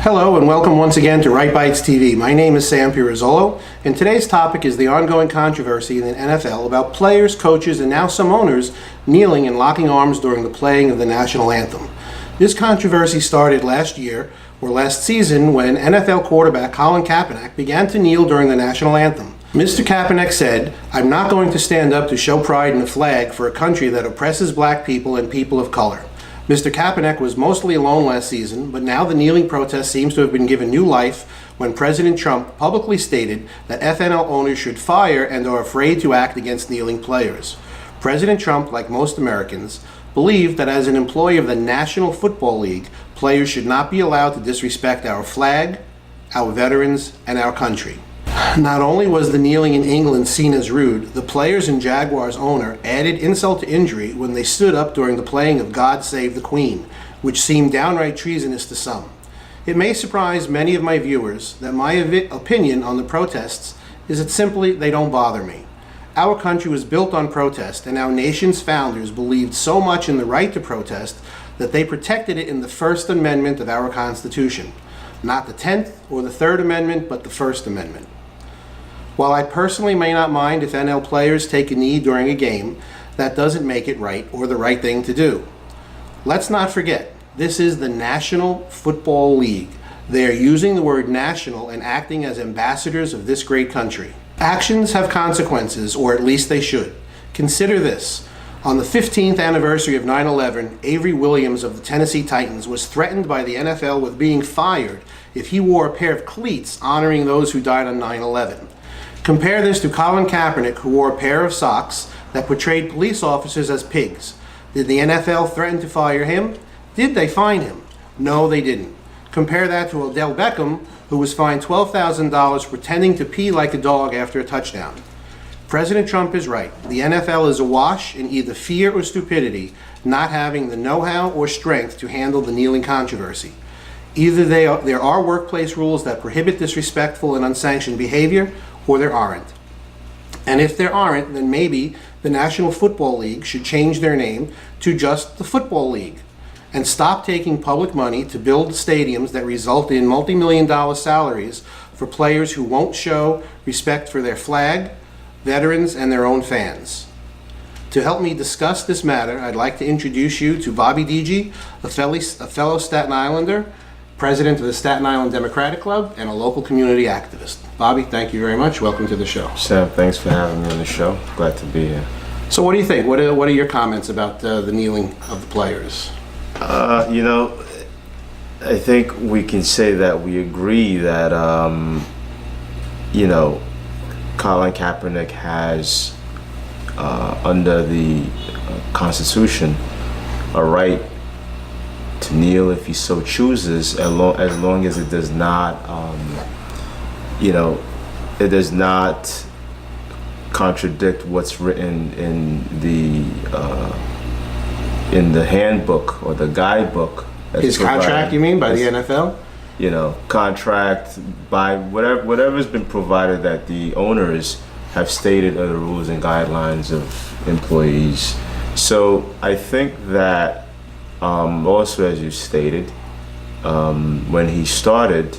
Hello and welcome once again to Right Bites TV. My name is Sam Pirazzolo, and today's topic is the ongoing controversy in the NFL about players, coaches, and now some owners kneeling and locking arms during the playing of the national anthem. This controversy started last season when NFL quarterback Colin Kaepernick began to kneel during the national anthem. Mr. Kaepernick said, "I'm not going to stand up to show pride in the flag for a country that oppresses black people and people of color." Mr. Kaepernick was mostly alone last season, but now the kneeling protest seems to have been given new life when President Trump publicly stated that FNL owners should fire and are afraid to act against kneeling players. President Trump, like most Americans, believed that as an employee of the National Football League, players should not be allowed to disrespect our flag, our veterans, and our country. Not only was the kneeling in England seen as rude, the players and Jaguars owner added insult to injury when they stood up during the playing of God Save the Queen, which seemed downright treasonous to some. It may surprise many of my viewers that my opinion on the protests is that simply they don't bother me. Our country was built on protest, and our nation's founders believed so much in the right to protest that they protected it in the First Amendment of our Constitution. Not the 10th or the Third Amendment, but the First Amendment. While I personally may not mind if NL players take a knee during a game, that doesn't make it right or the right thing to do. Let's not forget, this is the National Football League. They are using the word national and acting as ambassadors of this great country. Actions have consequences, or at least they should. Consider this. On the 15th anniversary of 9/11, Avery Williams of the Tennessee Titans was threatened by the NFL with being fired if he wore a pair of cleats honoring those who died on 9/11. Compare this to Colin Kaepernick, who wore a pair of socks that portrayed police officers as pigs. Did the NFL threaten to fire him? Did they fine him? No, they didn't. Compare that to Odell Beckham, who was fined $12,000 pretending to pee like a dog after a touchdown. President Trump is right. The NFL is awash in either fear or stupidity, not having the know-how or strength to handle the kneeling controversy. Either there are workplace rules that prohibit disrespectful and unsanctioned behavior, or there aren't. And if there aren't, then maybe the National Football League should change their name to just the Football League and stop taking public money to build stadiums that result in multi-million-dollar salaries for players who won't show respect for their flag, veterans, and their own fans. To help me discuss this matter, I'd like to introduce you to Bobby Digi, a fellow Staten Islander, president of the Staten Island Democratic Club, and a local community activist. Bobby, thank you very much. Welcome to the show. Sam, thanks for having me on the show. Glad to be here. So what do you think? What are your comments about the kneeling of the players? I think we can say that we agree that, Colin Kaepernick has, under the Constitution, a right to kneel if he so chooses, as long as it does not, it does not contradict what's written in the handbook or the guidebook. His contract, you mean, by the NFL? Contract by whatever's been provided that the owners have stated are the rules and guidelines of employees. So I think that also, as you stated, when he started,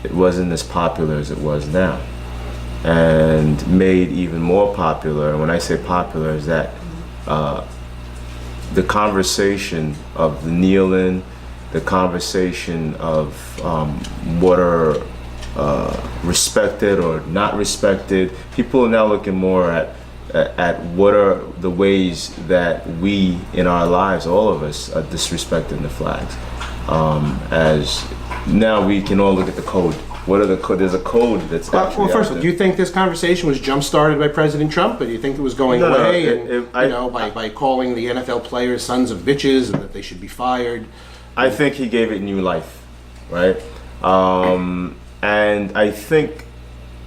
it wasn't as popular as it was now, and made even more popular. And when I say popular, is that the conversation of the kneeling, the conversation of what are respected or not respected. People are now looking more at what are the ways that we in our lives, all of us, are disrespecting the flags. As now we can all look at the code. What are the code? There's a code that's actually well, first of all, do you think this conversation was jump-started by President Trump, or do you think it was going away by calling the NFL players sons of bitches and that they should be fired? I think he gave it new life, right? And I think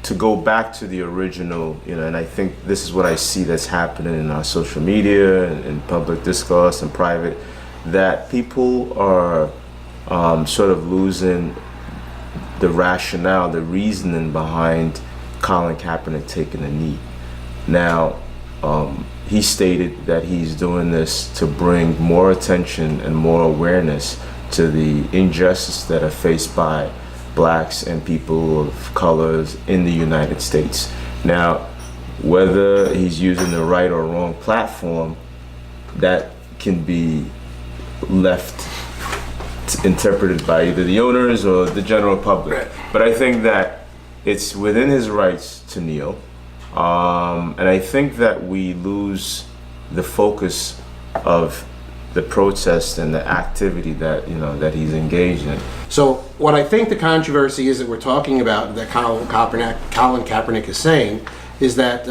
to go back to the original, and I think this is what I see that's happening in our social media and in public discourse and private, that people are sort of losing the rationale, the reasoning behind Colin Kaepernick taking a knee. Now, he stated that he's doing this to bring more attention and more awareness to the injustice that are faced by blacks and people of colors in the United States. Now, whether he's using the right or wrong platform, that can be left interpreted by either the owners or the general public. Right. But I think that it's within his rights to kneel. And I think that we lose the focus of the protest and the activity that that he's engaged in. So what I think the controversy is that we're talking about, that Colin Kaepernick is saying, is that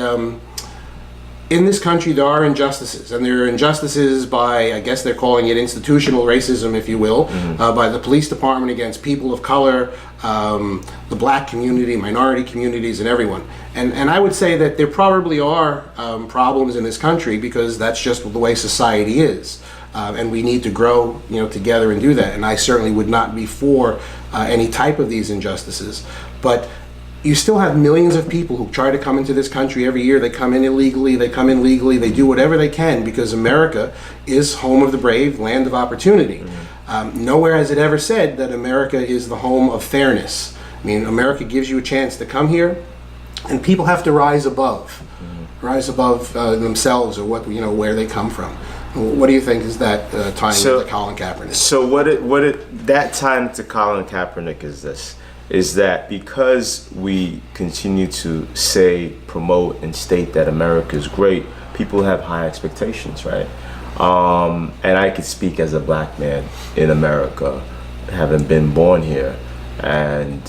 in this country there are injustices, and there are injustices by, I guess they're calling it institutional racism, if you will, by the police department against people of color, the black community, minority communities, and everyone. And I would say that there probably are problems in this country, because that's just the way society is. And we need to grow, together and do that. And I certainly would not be for any type of these injustices. But you still have millions of people who try to come into this country every year. They come in illegally, they come in legally, they do whatever they can, because America is home of the brave, land of opportunity. Nowhere has it ever said that America is the home of fairness. I mean, America gives you a chance to come here, and people have to rise above themselves, or where they come from. What do you think is that tying to Colin Kaepernick? So that tying to Colin Kaepernick is that because we continue to say, promote, and state that America is great, people have high expectations, right? And I could speak as a black man in America, having been born here, and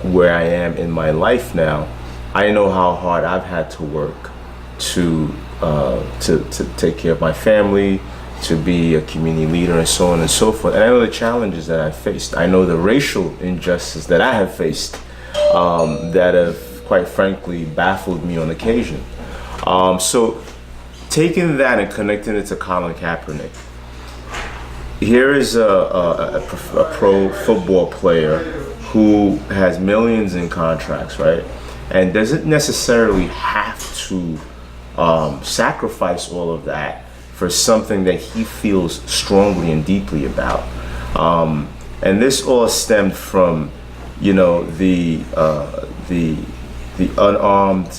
where I am in my life now, I know how hard I've had to work to take care of my family, to be a community leader, and so on and so forth. And I know the challenges that I faced. I know the racial injustice that I have faced, that have, quite frankly, baffled me on occasion. So taking that and connecting it to Colin Kaepernick, here is a pro football player who has millions in contracts, right? And doesn't necessarily have to sacrifice all of that for something that he feels strongly and deeply about. And this all stemmed from, the unarmed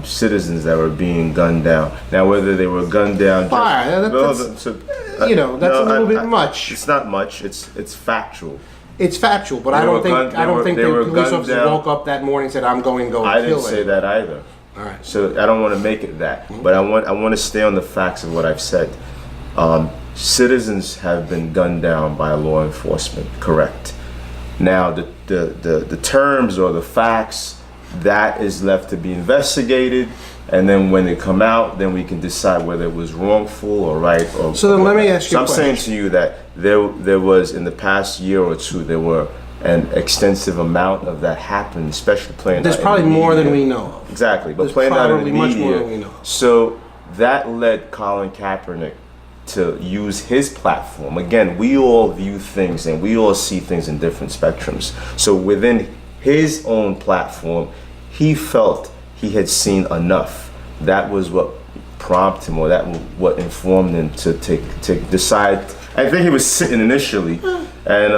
citizens that were being gunned down. Now, whether they were gunned down, that's a little bit much. It's not much. It's factual. It's factual, but I don't think the police officers woke up that morning and said, "I'm going to go and kill him." I didn't say that either. All right. So I don't want to make it that, but I want to stay on the facts of what I've said. Citizens have been gunned down by law enforcement, correct? Now the terms or the facts, that is left to be investigated, and then when they come out, then we can decide whether it was wrongful or right. So then let me ask you a question. I'm saying to you that there was, in the past year or two, there were an extensive amount of that happened, especially playing. There's probably more than we know of. Exactly, but There's playing out in the probably much media. more than we know. So that led Colin Kaepernick to use his platform. Again, we all view things and we all see things in different spectrums. So within his own platform, he felt he had seen enough. That was what prompted him, or that was what informed him to decide. I think he was sitting initially, and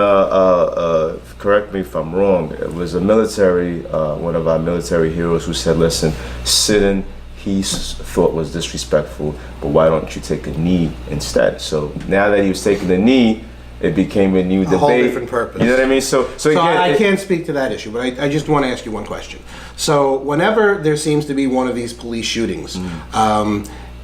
correct me if I'm wrong, it was a military, one of our military heroes who said, listen, sitting he thought was disrespectful, but why don't you take a knee instead? So now that he was taking the knee, it became a new debate. A whole different purpose. You know what I mean? So again, I can't speak to that issue, but I just want to ask you one question. So whenever there seems to be one of these police shootings,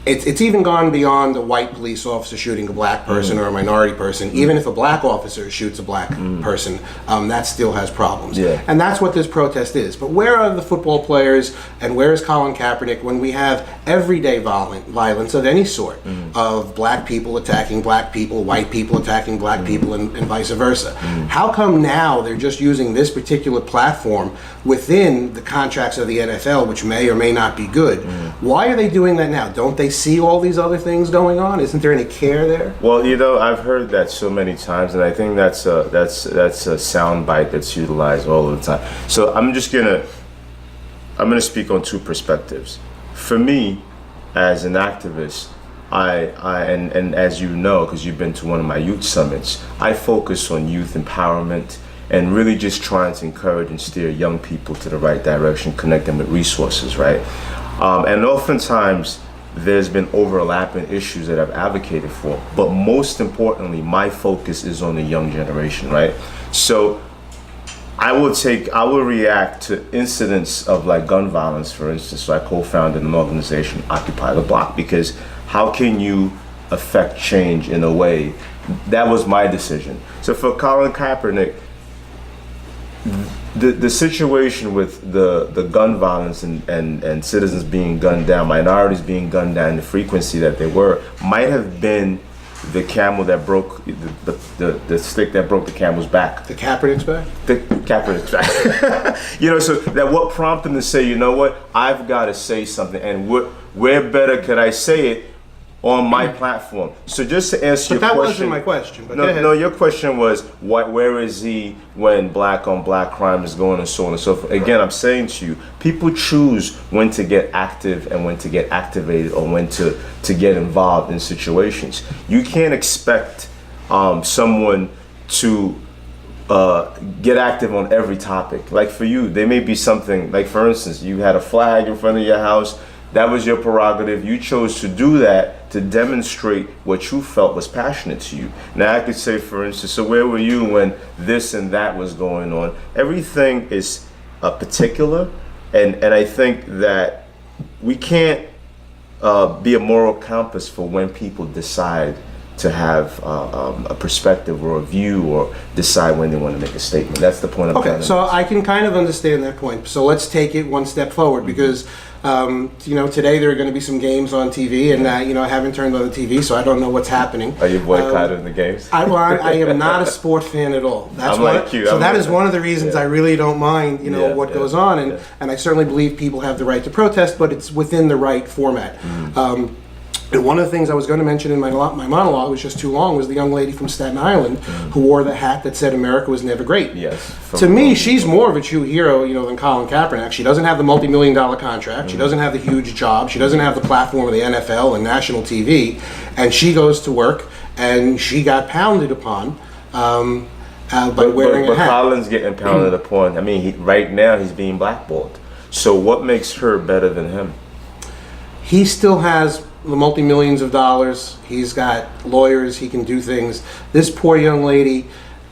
it's even gone beyond a white police officer shooting a black person or a minority person. Even if a black officer shoots a black person, that still has problems. Yeah. And that's what this protest is. But where are the football players, and where is Colin Kaepernick when we have everyday violence of any sort, of black people attacking black people, white people attacking black people, and vice versa? How come now they're just using this particular platform within the contracts of the NFL, which may or may not be good? Why are they doing that now? Don't they see all these other things going on? Isn't there any care there? Well, I've heard that so many times, and I think that's a sound bite that's utilized all the time. So I'm gonna speak on two perspectives. For me, as an activist, and as you know, because you've been to one of my youth summits, I focus on youth empowerment and really just trying to encourage and steer young people to the right direction, connect them with resources, right? And oftentimes there's been overlapping issues that I've advocated for, but most importantly, my focus is on the young generation, right? So I will react to incidents of like gun violence, for instance. So I co-founded an organization, Occupy the Block, because how can you affect change in a way? That was my decision. So for Colin Kaepernick, the situation with the gun violence and citizens being gunned down, minorities being gunned down, the frequency that they were, might have been the camel that broke the stick that broke the camel's back. The Kaepernick's back? The Kaepernick's back. So that what prompted him to say, you know what, I've got to say something, and where better could I say it on my platform? So just to answer your question. But that wasn't my question. But no, your question was, where is he when black on black crime is going, and so on and so forth. Again, I'm saying to you, people choose when to get active and when to get activated, or when to get involved in situations. You can't expect someone to get active on every topic. Like for you, there may be something, like for instance, you had a flag in front of your house. That was your prerogative. You chose to do that to demonstrate what you felt was passionate to you. Now I could say, for instance, so where were you when this and that was going on? Everything is particular, and I think that we can't be a moral compass for when people decide to have a perspective or a view, or decide when they want to make a statement. That's the point. Okay, so I can kind of understand that point. So let's take it one step forward, because today there are going to be some games on TV, and I haven't turned on the TV, so I don't know what's happening. Are you boycotting the games? I am not a sport fan at all. That's I'm like you. So that is one of the reasons I really don't mind, what goes on, and I certainly believe people have the right to protest, but it's within the right format. And one of the things I was going to mention in my monologue, was just too long, was the young lady from Staten Island who wore the hat that said America was never great. Yes. To me, she's more of a true hero, than Colin Kaepernick. She doesn't have the multi-million-dollar contract. She doesn't have the huge job. She doesn't have the platform of the NFL and national TV. And she goes to work, and she got pounded upon by wearing a hat. But Colin's getting pounded upon. I mean, right now he's being blackballed. So what makes her better than him? He still has the multi-millions of dollars. He's got lawyers. He can do things. This poor young lady,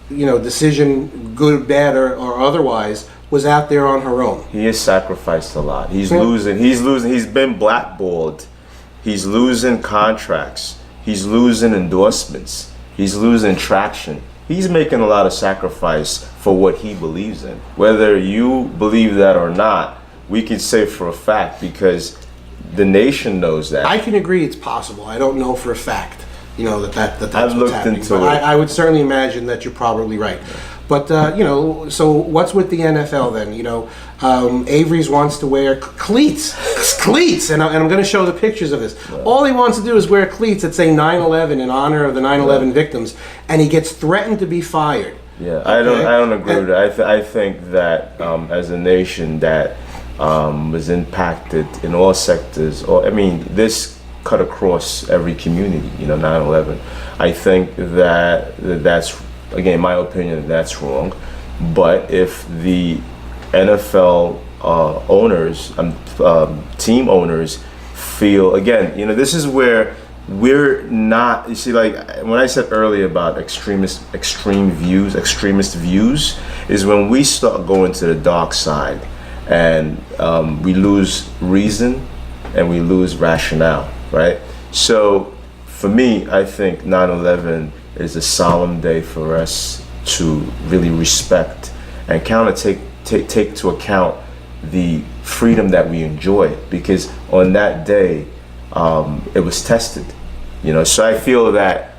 decision, good, bad, or otherwise, was out there on her own. He has sacrificed a lot. He's losing. He's been blackballed. He's losing contracts. He's losing endorsements. He's losing traction. He's making a lot of sacrifice for what he believes in. Whether you believe that or not, we can say for a fact, because the nation knows that. I can agree it's possible. I don't know for a fact, that's I've what's looked happening. into But it. I would certainly imagine that you're probably right. But so what's with the NFL then? Avery's wants to wear cleats, and I'm going to show the pictures of this. Right. All he wants to do is wear cleats that say 9/11 in honor of the 9/11 victims, and he gets threatened to be fired. Yeah, okay? I don't agree with that. I think that as a nation that was impacted in all sectors, this cut across every community, 9/11. I think that's, again, my opinion, that's wrong. But if the NFL owners, team owners feel, again, this is where we're not, you see, like when I said earlier about extremist views, is when we start going to the dark side, and we lose reason and we lose rationale, right? So for me, I think 9/11 is a solemn day for us to really respect and take to account the freedom that we enjoy, because on that day it was tested, so I feel that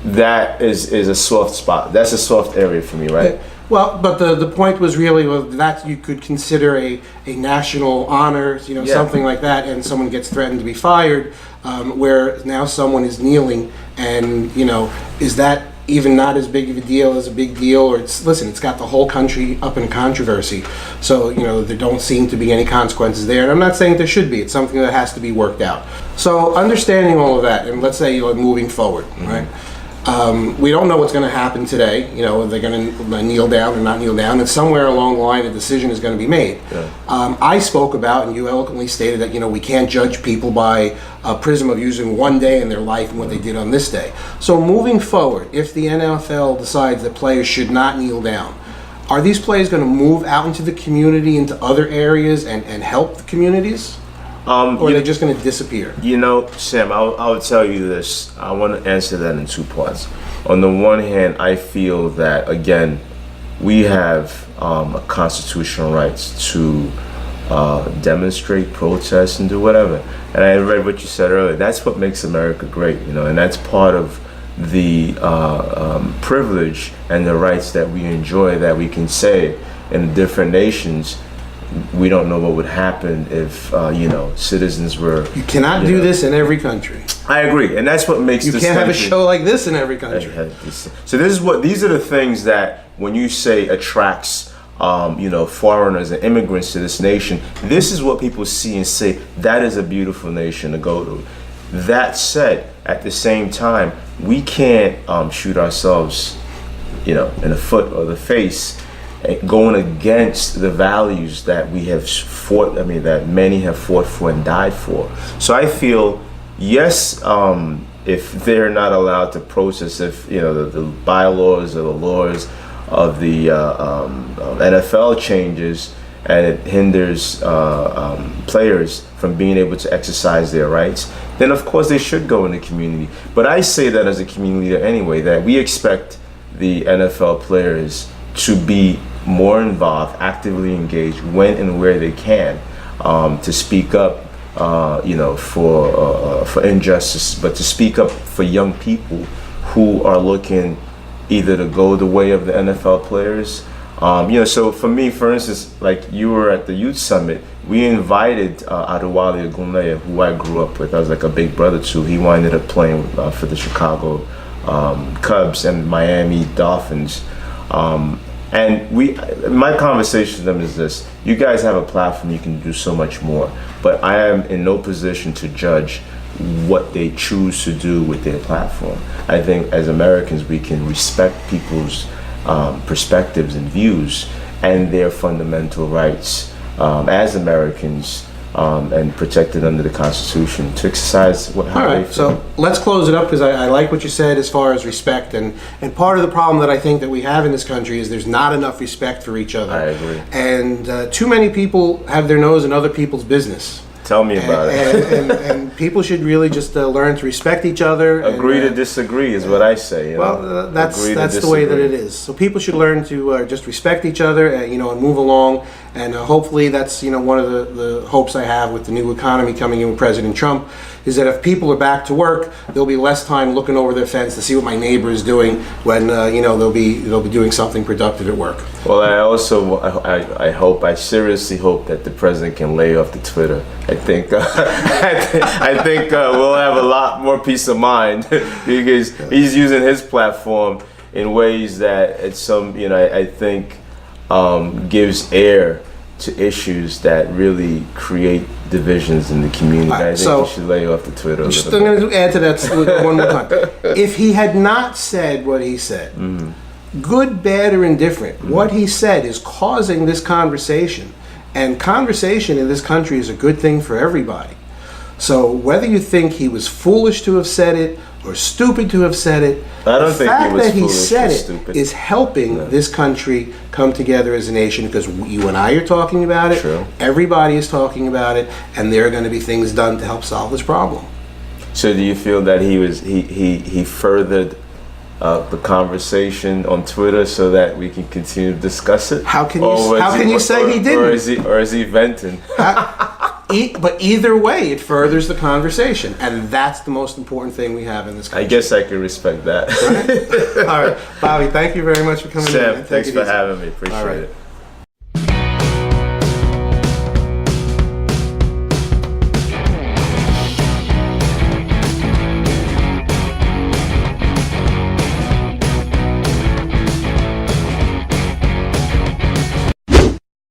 that is a soft spot. That's a soft area for me, right? Well, but the point was really that you could consider a national honor, something like that, and someone gets threatened to be fired, where now someone is kneeling, and is that even not as big of a deal as a big deal, or it's got the whole country up in controversy. So, there don't seem to be any consequences there. And I'm not saying there should be. It's something that has to be worked out. So understanding all of that, and let's say moving forward, right? We don't know what's going to happen today. Are they going to kneel down or not kneel down? And somewhere along the line, a decision is going to be made. Yeah. I spoke about, and you eloquently stated that we can't judge people by a prism of using one day in their life and what they did on this day. So moving forward, if the NFL decides that players should not kneel down, are these players going to move out into the community, into other areas, and help the communities? Or are they just going to disappear? Sam, I would tell you this. I want to answer that in two parts. On the one hand, I feel that, again, we have a constitutional rights to demonstrate, protest, and do whatever. And I read what you said earlier. That's what makes America great, and that's part of the privilege and the rights that we enjoy, that we can say in different nations. We don't know what would happen if citizens were. You cannot do this in every country. I agree, and that's what makes you this can't country, have a show like this in every country. So these are the things that, when you say attracts foreigners and immigrants to this nation, this is what people see and say, that is a beautiful nation to go to. That said, at the same time, we can't shoot ourselves in the foot or the face, going against the values that we have fought, that many have fought for and died for. So I feel, yes, if they're not allowed to protest, if the bylaws or the laws of the NFL changes and it hinders players from being able to exercise their rights, then of course they should go in the community. But I say that as a community leader anyway, that we expect the NFL players to be more involved, actively engaged when and where they can, to speak up, for injustice, but to speak up for young people who are looking either to go the way of the NFL players. So for me, for instance, like you were at the youth summit, we invited Adewale Ogunleye, who I grew up with. I was like a big brother to. He wound up playing for the Chicago Cubs and Miami Dolphins. And my conversation with them is this: you guys have a platform, you can do so much more, but I am in no position to judge what they choose to do with their platform. I think as Americans, we can respect people's perspectives and views and their fundamental rights as Americans, and protected under the Constitution to exercise how they feel. So let's close it up, because I like what you said as far as respect, and part of the problem that I think that we have in this country is there's not enough respect for each other. I agree. And too many people have their nose in other people's business. Tell me about it. And people should really just learn to respect each other. Agree to disagree is what I say. That's the way that it is. So people should learn to just respect each other, and move along. And hopefully that's one of the hopes I have with the new economy coming in with President Trump, is that if people are back to work, there'll be less time looking over their fence to see what my neighbor is doing when they'll be doing something productive at work. Well, I seriously hope that the president can lay off the Twitter. I think we'll have a lot more peace of mind because he's using his platform in ways that I think gives air to issues that really create divisions in the community. Right, I think he should lay off the Twitter. I'm going to add to that one more time. If he had not said what he said, good, bad, or indifferent, what he said is causing this conversation. And conversation in this country is a good thing for everybody. So whether you think he was foolish to have said it or stupid to have said it, the fact that he said it is helping this country come together as a nation, because you and I are talking about it, True. Everybody is talking about it, and there are going to be things done to help solve this problem. So do you feel that he furthered the conversation on Twitter so that we can continue to discuss it? How can you say he didn't? Or is he venting? But either way, it furthers the conversation, and that's the most important thing we have in this country. I guess I can respect that. Right? All right, Bobby, thank you very much for coming in. Sam, thanks for having me. Appreciate it.